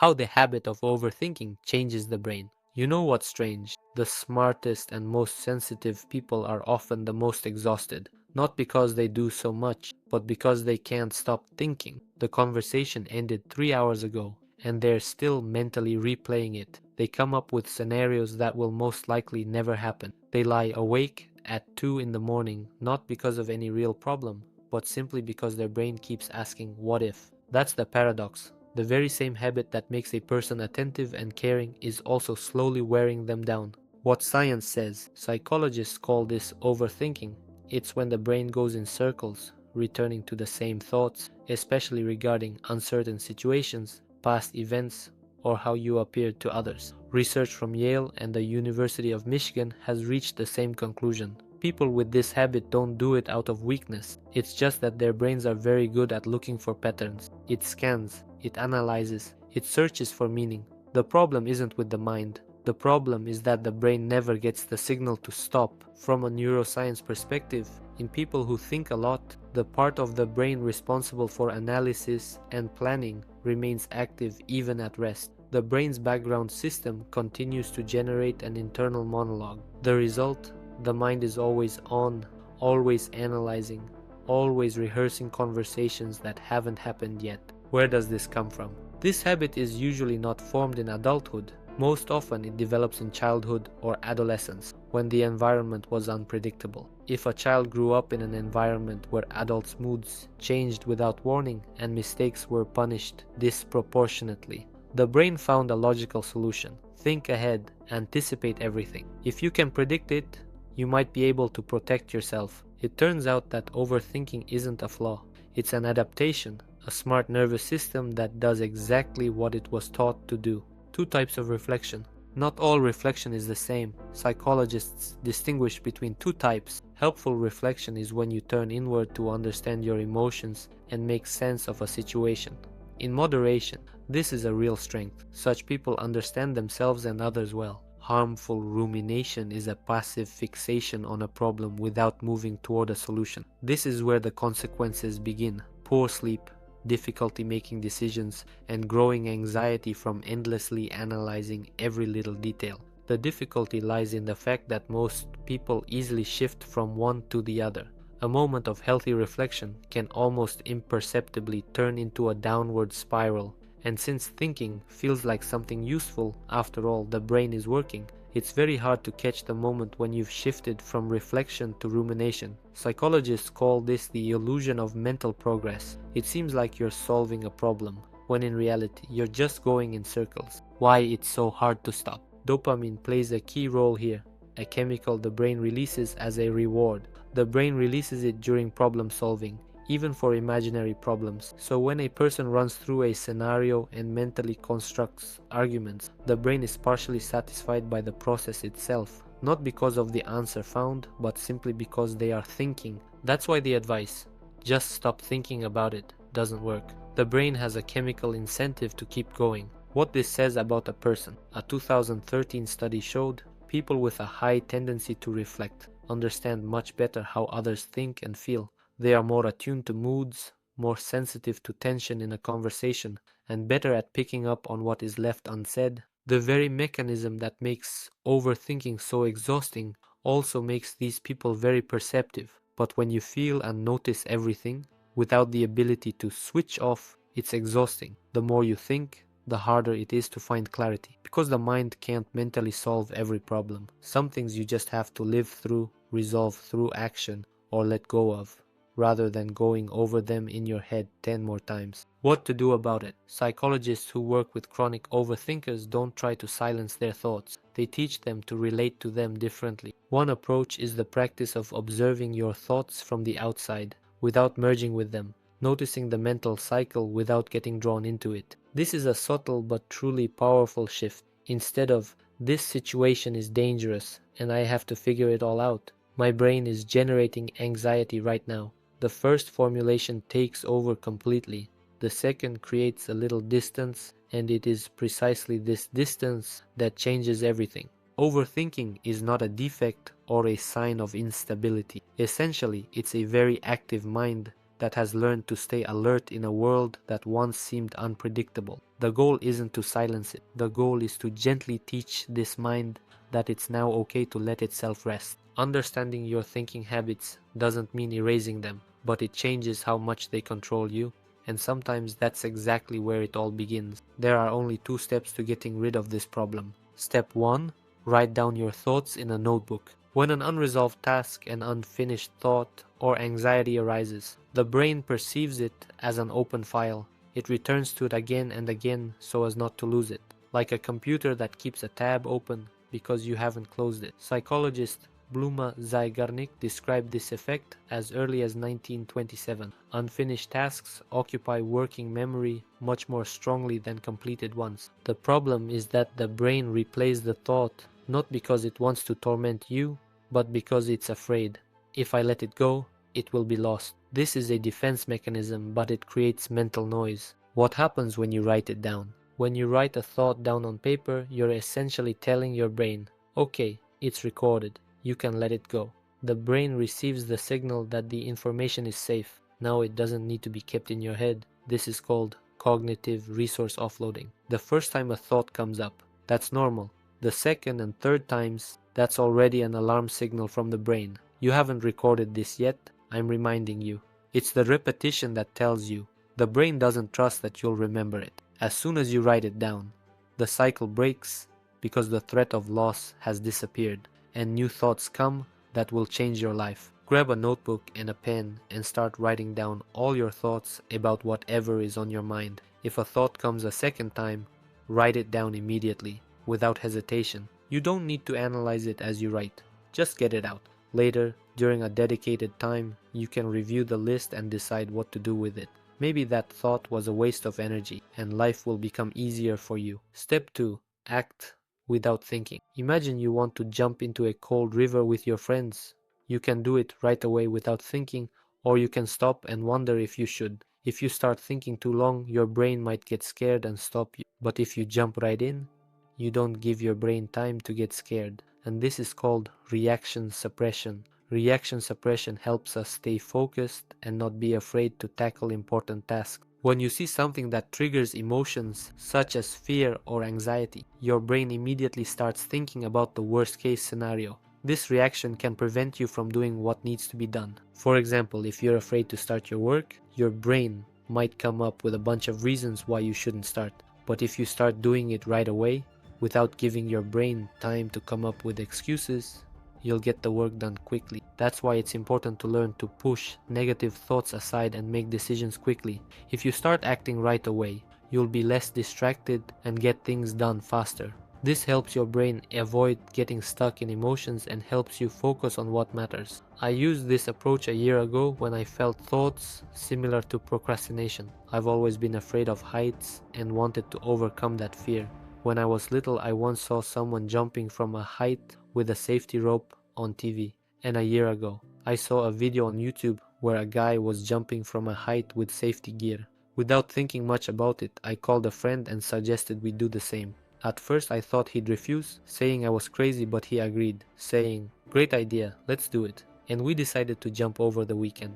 how the habit of overthinking changes the brain. You know what's strange? The smartest and most sensitive people are often the most exhausted. Not because they do so much, but because they can't stop thinking. The conversation ended 3 hours ago, and they're still mentally replaying it. They come up with scenarios that will most likely never happen. They lie awake at 2 in the morning, not because of any real problem, but simply because their brain keeps asking, what if? That's the paradox. The very same habit that makes a person attentive and caring is also slowly wearing them down. What science says, psychologists call this overthinking. It's when the brain goes in circles, returning to the same thoughts, especially regarding uncertain situations, past events, or how you appeared to others. Research from Yale and the University of Michigan has reached the same conclusion. People with this habit don't do it out of weakness. It's just that their brains are very good at looking for patterns. It scans, it analyzes, it searches for meaning. The problem isn't with the mind. The problem is that the brain never gets the signal to stop. From a neuroscience perspective, in people who think a lot, the part of the brain responsible for analysis and planning remains active even at rest. The brain's background system continues to generate an internal monologue. The result? The mind is always on, always analyzing, always rehearsing conversations that haven't happened yet. Where does this come from? This habit is usually not formed in adulthood. Most often it develops in childhood or adolescence, when the environment was unpredictable. If a child grew up in an environment where adults' moods changed without warning and mistakes were punished disproportionately, the brain found a logical solution. Think ahead, anticipate everything. If you can predict it, you might be able to protect yourself. It turns out that overthinking isn't a flaw. It's an adaptation, a smart nervous system that does exactly what it was taught to do. Two types of reflection. Not all reflection is the same. Psychologists distinguish between two types. Helpful reflection is when you turn inward to understand your emotions and make sense of a situation. In moderation, this is a real strength. Such people understand themselves and others well. Harmful rumination is a passive fixation on a problem without moving toward a solution. This is where the consequences begin. Poor sleep, difficulty making decisions, and growing anxiety from endlessly analyzing every little detail. The difficulty lies in the fact that most people easily shift from one to the other. A moment of healthy reflection can almost imperceptibly turn into a downward spiral. And since thinking feels like something useful, after all, the brain is working, it's very hard to catch the moment when you've shifted from reflection to rumination. Psychologists call this the illusion of mental progress. It seems like you're solving a problem, when in reality, you're just going in circles. Why it's so hard to stop? Dopamine plays a key role here, a chemical the brain releases as a reward. The brain releases it during problem solving, even for imaginary problems. So when a person runs through a scenario and mentally constructs arguments, the brain is partially satisfied by the process itself, not because of the answer found, but simply because they are thinking. That's why the advice, just stop thinking about it, doesn't work. The brain has a chemical incentive to keep going. What this says about a person. A 2013 study showed people with a high tendency to reflect understand much better how others think and feel. They are more attuned to moods, more sensitive to tension in a conversation, and better at picking up on what is left unsaid. The very mechanism that makes overthinking so exhausting also makes these people very perceptive. But when you feel and notice everything, without the ability to switch off, it's exhausting. The more you think, the harder it is to find clarity, because the mind can't mentally solve every problem. Some things you just have to live through, resolve through action, or let go of, rather than going over them in your head 10 more times. What to do about it? Psychologists who work with chronic overthinkers don't try to silence their thoughts. They teach them to relate to them differently. One approach is the practice of observing your thoughts from the outside, without merging with them, noticing the mental cycle without getting drawn into it. This is a subtle but truly powerful shift. Instead of, this situation is dangerous and I have to figure it all out, my brain is generating anxiety right now. The first formulation takes over completely. The second creates a little distance, and it is precisely this distance that changes everything. Overthinking is not a defect or a sign of instability. Essentially, it's a very active mind that has learned to stay alert in a world that once seemed unpredictable. The goal isn't to silence it. The goal is to gently teach this mind that it's now okay to let itself rest. Understanding your thinking habits doesn't mean erasing them, but it changes how much they control you, and sometimes that's exactly where it all begins. There are only 2 steps to getting rid of this problem. Step 1. Write down your thoughts in a notebook. When an unresolved task, an unfinished thought, or anxiety arises, the brain perceives it as an open file. It returns to it again and again so as not to lose it, like a computer that keeps a tab open because you haven't closed it. Psychologist Bluma Zygarnik described this effect as early as 1927. Unfinished tasks occupy working memory much more strongly than completed ones. The problem is that the brain replays the thought not because it wants to torment you, but because it's afraid. If I let it go, it will be lost. This is a defense mechanism, but it creates mental noise. What happens when you write it down? When you write a thought down on paper, you're essentially telling your brain, okay, it's recorded. You can let it go. The brain receives the signal that the information is safe. Now it doesn't need to be kept in your head. This is called cognitive resource offloading. The first time a thought comes up, that's normal. The second and third times, that's already an alarm signal from the brain. You haven't recorded this yet, I'm reminding you. It's the repetition that tells you. The brain doesn't trust that you'll remember it. As soon as you write it down, the cycle breaks because the threat of loss has disappeared, and new thoughts come that will change your life. Grab a notebook and a pen and start writing down all your thoughts about whatever is on your mind. If a thought comes a second time, write it down immediately, without hesitation. You don't need to analyze it as you write. Just get it out. Later, during a dedicated time, you can review the list and decide what to do with it. Maybe that thought was a waste of energy, and life will become easier for you. Step 2. Act without thinking. Imagine you want to jump into a cold river with your friends. You can do it right away without thinking, or you can stop and wonder if you should. If you start thinking too long, your brain might get scared and stop you. But if you jump right in, you don't give your brain time to get scared. And this is called reaction suppression. Reaction suppression helps us stay focused and not be afraid to tackle important tasks. When you see something that triggers emotions such as fear or anxiety, your brain immediately starts thinking about the worst case scenario. This reaction can prevent you from doing what needs to be done. For example, if you're afraid to start your work, your brain might come up with a bunch of reasons why you shouldn't start. But if you start doing it right away, without giving your brain time to come up with excuses, you'll get the work done quickly. That's why it's important to learn to push negative thoughts aside and make decisions quickly. If you start acting right away, you'll be less distracted and get things done faster. This helps your brain avoid getting stuck in emotions and helps you focus on what matters. I used this approach a year ago when I felt thoughts similar to procrastination. I've always been afraid of heights and wanted to overcome that fear. When I was little, I once saw someone jumping from a height with a safety rope on TV. And a year ago, I saw a video on YouTube where a guy was jumping from a height with safety gear. Without thinking much about it, I called a friend and suggested we do the same. At first I thought he'd refuse, saying I was crazy, but he agreed, saying, "Great idea, let's do it." And we decided to jump over the weekend.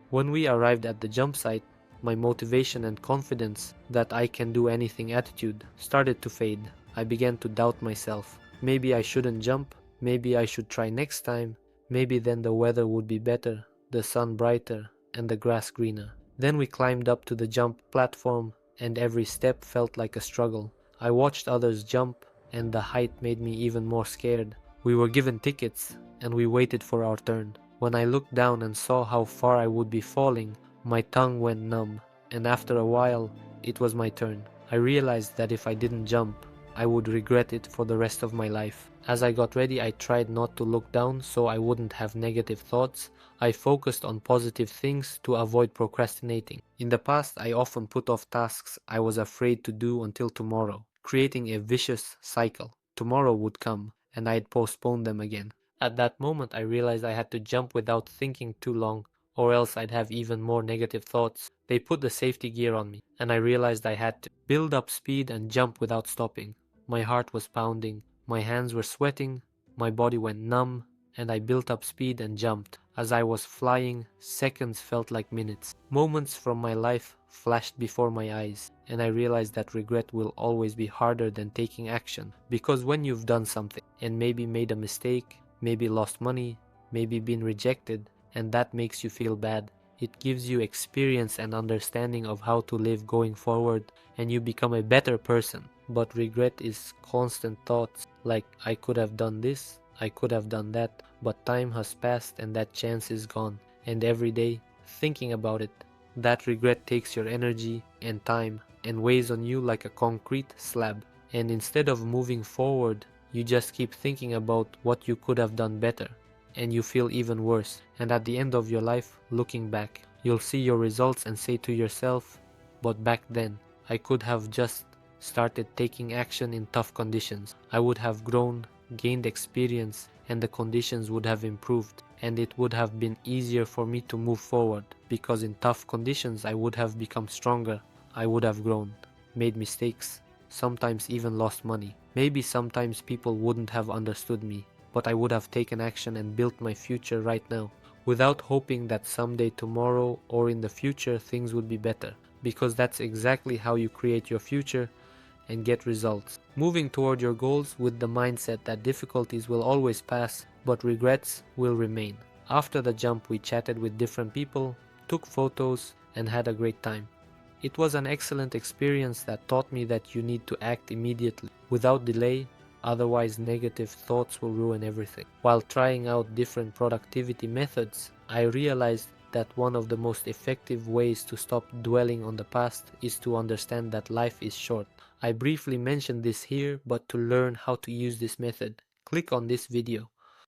When we arrived at the jump site, my motivation and confidence that I can do anything attitude started to fade. I began to doubt myself. Maybe I shouldn't jump, maybe I should try next time, maybe then the weather would be better, the sun brighter, and the grass greener. Then we climbed up to the jump platform, and every step felt like a struggle. I watched others jump, and the height made me even more scared. We were given tickets, and we waited for our turn. When I looked down and saw how far I would be falling, my tongue went numb, and after a while, it was my turn. I realized that if I didn't jump, I would regret it for the rest of my life. As I got ready, I tried not to look down so I wouldn't have negative thoughts. I focused on positive things to avoid procrastinating. In the past, I often put off tasks I was afraid to do until tomorrow, creating a vicious cycle. Tomorrow would come, and I'd postpone them again. At that moment, I realized I had to jump without thinking too long, or else I'd have even more negative thoughts. They put the safety gear on me, and I realized I had to build up speed and jump without stopping. My heart was pounding, my hands were sweating, my body went numb, and I built up speed and jumped. As I was flying, seconds felt like minutes. Moments from my life flashed before my eyes, and I realized that regret will always be harder than taking action. Because when you've done something, and maybe made a mistake, maybe lost money, maybe been rejected, and that makes you feel bad, it gives you experience and understanding of how to live going forward, and you become a better person. But regret is constant thoughts like, I could have done this, I could have done that, but time has passed and that chance is gone. And every day, thinking about it, that regret takes your energy and time and weighs on you like a concrete slab. And instead of moving forward, you just keep thinking about what you could have done better, and you feel even worse. And at the end of your life, looking back, you'll see your results and say to yourself, but back then, I could have just started taking action in tough conditions. I would have grown, gained experience, and the conditions would have improved, and it would have been easier for me to move forward, because in tough conditions I would have become stronger, I would have grown, made mistakes, sometimes even lost money. Maybe sometimes people wouldn't have understood me, but I would have taken action and built my future right now, without hoping that someday, tomorrow, or in the future things would be better, because that's exactly how you create your future and get results. Moving toward your goals with the mindset that difficulties will always pass, but regrets will remain. After the jump, we chatted with different people, took photos, and had a great time. It was an excellent experience that taught me that you need to act immediately, without delay, otherwise negative thoughts will ruin everything. While trying out different productivity methods, I realized that one of the most effective ways to stop dwelling on the past is to understand that life is short. I briefly mentioned this here, but to learn how to use this method, click on this video.